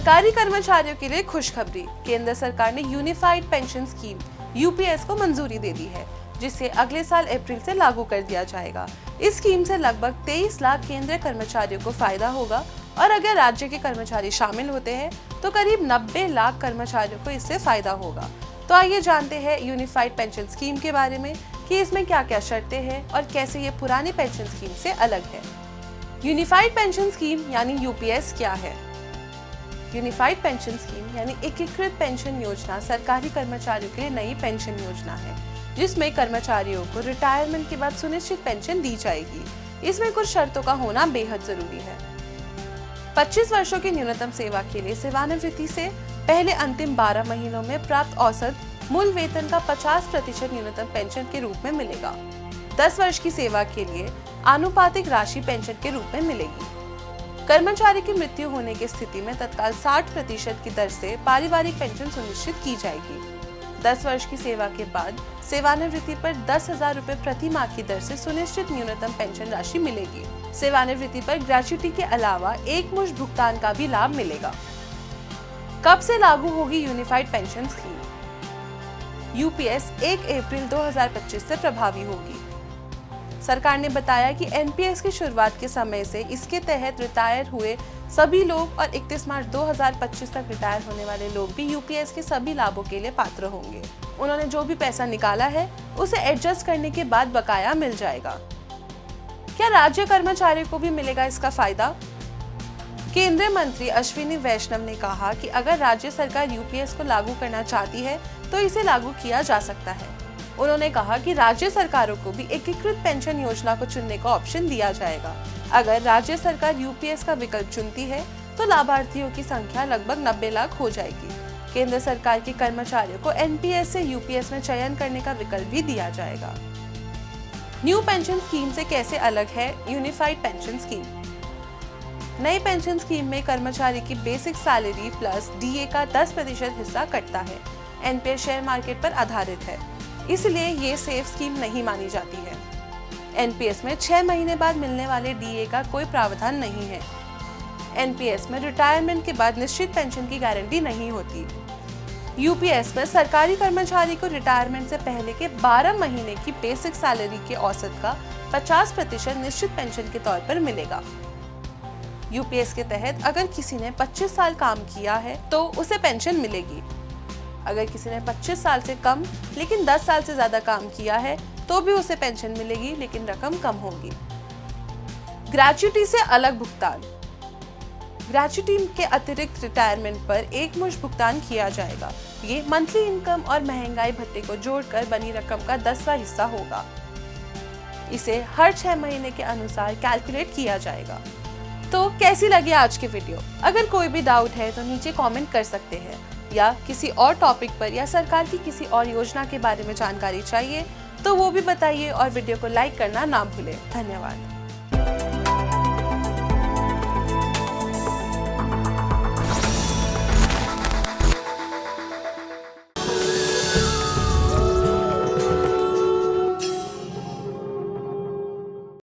सरकारी कर्मचारियों के लिए खुशखबरी। केंद्र सरकार ने यूनिफाइड पेंशन स्कीम यूपीएस को मंजूरी दे दी है, जिसे अगले साल अप्रैल से लागू कर दिया जाएगा। इस स्कीम से लगभग 23 लाख केंद्रीय कर्मचारियों को फायदा होगा और अगर राज्य के कर्मचारी शामिल होते हैं तो करीब 90 लाख कर्मचारियों को इससे फायदा होगा। तो आइए जानते हैं यूनिफाइड पेंशन स्कीम के बारे में कि इसमें क्या क्या शर्तें हैं और कैसे ये पुरानी पेंशन स्कीम से अलग है। यूनिफाइड पेंशन स्कीम यानी यूपीएस क्या है? यूनिफाइड पेंशन स्कीम यानी एकीकृत पेंशन योजना सरकारी कर्मचारियों के लिए नई पेंशन योजना है, जिसमें कर्मचारियों को रिटायरमेंट के बाद सुनिश्चित पेंशन दी जाएगी। इसमें कुछ शर्तों का होना बेहद जरूरी है। 25 वर्षों की न्यूनतम सेवा के लिए सेवानिवृत्ति से पहले अंतिम 12 महीनों में प्राप्त औसत मूल वेतन का 50% न्यूनतम पेंशन के रूप में मिलेगा। 10 वर्ष की सेवा के लिए आनुपातिक राशि पेंशन के रूप में मिलेगी। कर्मचारी की मृत्यु होने की स्थिति में तत्काल 60% की दर से पारिवारिक पेंशन सुनिश्चित की जाएगी। 10 वर्ष की सेवा के बाद सेवानिवृत्ति पर 10,000 रुपए प्रति माह की दर से सुनिश्चित न्यूनतम पेंशन राशि मिलेगी। सेवानिवृत्ति पर ग्रेच्युटी के अलावा एक मुश्त भुगतान का भी लाभ मिलेगा। कब से लागू होगी यूनिफाइड पेंशन स्कीम? यूपीएस 1 अप्रैल 2025 से प्रभावी होगी। सरकार ने बताया कि एनपीएस की शुरुआत के समय से इसके तहत रिटायर हुए सभी लोग और 31 मार्च 2025 तक रिटायर होने वाले लोग भी यूपीएस के सभी लाभों के लिए पात्र होंगे। उन्होंने जो भी पैसा निकाला है उसे एडजस्ट करने के बाद बकाया मिल जाएगा। क्या राज्य कर्मचारियों को भी मिलेगा इसका फायदा? केंद्रीय मंत्री अश्विनी वैष्णव ने कहा कि अगर राज्य सरकार यूपीएस को लागू करना चाहती है तो इसे लागू किया जा सकता है। उन्होंने कहा कि राज्य सरकारों को भी एकीकृत पेंशन योजना को चुनने का ऑप्शन दिया जाएगा। अगर राज्य सरकार यूपीएस का विकल्प चुनती है तो लाभार्थियों की संख्या लगभग 90 लाख हो जाएगी। केंद्र सरकार के कर्मचारियों को एनपीएस से यूपीएस में चयन करने का विकल्प भी दिया जाएगा। न्यू पेंशन स्कीम से कैसे अलग है यूनिफाइड पेंशन स्कीम? नई पेंशन स्कीम में कर्मचारी की बेसिक सैलरी प्लस डीए का 10% हिस्सा कटता है। एनपीएस शेयर मार्केट पर आधारित है, इसलिए ये सेफ स्कीम नहीं मानी जाती है। एनपीएस में 6 महीने बाद मिलने वाले डीए का कोई प्रावधान नहीं है। एनपीएस में रिटायरमेंट के बाद निश्चित पेंशन की गारंटी नहीं होती। यूपीएस में सरकारी कर्मचारी को रिटायरमेंट से पहले के 12 महीने की बेसिक सैलरी के औसत का 50% निश्चित पेंशन के तौर पर मिलेगा। यूपीएस के तहत अगर किसी ने 25 साल काम किया है तो उसे पेंशन मिलेगी। अगर किसी ने 25 साल से कम लेकिन 10 साल से ज्यादा काम किया है तो भी उसे पेंशन मिलेगी, लेकिन रकम कम होगी। ग्रेच्युटी से अलग भुगतान। ग्रेच्युटी के अतिरिक्त रिटायरमेंट पर एक मुश्त भुगतान किया जाएगा। ये मंथली इनकम और महंगाई भत्ते को जोड़कर बनी रकम का 10वां हिस्सा होगा। इसे हर 6 महीने के अनुसार कैलकुलेट किया जाएगा। तो कैसी लगी आज की वीडियो? अगर कोई भी डाउट है तो नीचे कमेंट कर सकते हैं, या किसी और टॉपिक पर या सरकार की किसी और योजना के बारे में जानकारी चाहिए तो वो भी बताइए और वीडियो को लाइक करना ना भूलें। धन्यवाद।